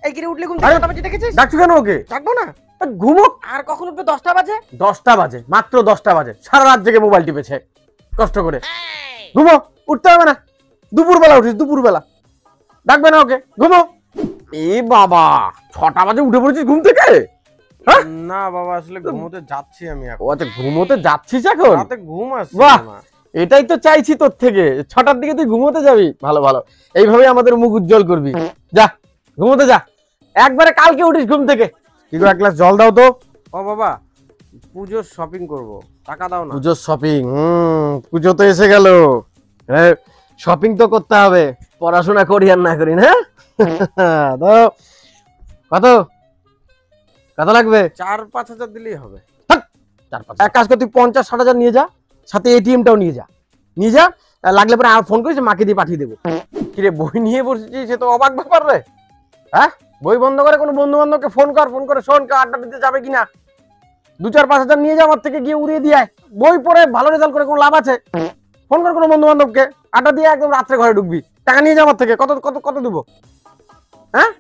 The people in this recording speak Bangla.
এই কিরে উঠলে ঘুম থেকে 9টা বাজে ডেকেছিস? ডাকছো কেন ওকে? ডাকবো না। ঘুমো। আর কখন উঠবে? 10টা বাজে। 10টা বাজে, মাত্র 10টা বাজে, সারা রাত জেগে মোবাইল টিপেছে কষ্ট করে। ঘুমো, উঠতে হবে না। দুপুরবেলা উঠিস, দুপুরবেলা। ডাকবে না ওকে, ঘুমো। এ বাবা, 6টা বাজে উঠে পড়েছিস ঘুম থেকে? হ্যাঁ? না বাবা, আসলে ঘুমোতে যাচ্ছি আমি ও এখন। আচ্ছা, ঘুমোতে যাচ্ছিস এখন? রাতে ঘুম আসছে বাহ, না। এটাই তো চাইছি তোর থেকে, 6টার দিকে তুই ঘুমোতে যাবি। ভালো ভালো, এইভাবেই আমাদের মুখ উজ্জ্বল করবি। যা ঘুমোতে যা, একবারে কালকে উঠিস ঘুম থেকে। কি গো, এক গ্লাস জল দাও তো। ও বাবা, পুজোর শপিং করব, টাকা দাও না। পুজোর শপিং? পুজো তো এসে গেল, হ্যাঁ শপিং তো করতে হবে। পড়াশোনা করি আর না করি না। দাও, কত কত লাগবে? 4-5 হাজার দিলেই হবে। এক কাজ কর, তুই 50-60 হাজার নিয়ে যা, সাথে এটিএমটাও নিয়ে যা। নিয়ে যা, লাগলে পরে আর ফোন করিস, মাকে দিয়ে পাঠিয়ে দেবো। কিরে, বই নিয়ে বসেছিস, সে তো অবাক ব্যাপার রে। হ্যাঁ, বই বন্ধ করে কোনো বন্ধু বান্ধবকে ফোন কর, ফোন করে শোন কেউ আড্ডা দিতে যাবে কিনা। 2-4-5 হাজার নিয়ে যা, আমার থেকে গিয়ে উড়িয়ে দিয়ে আয়। বই পড়ে ভালো রেজাল্ট করে কোনো লাভ আছে? ফোন কর কোনো বন্ধু বান্ধবকে, আড্ডা দিয়ে একদম রাত্রে ঘরে ঢুকবি। টাকা নিয়ে যা আমার থেকে। কত কত কত দেবো? হ্যাঁ,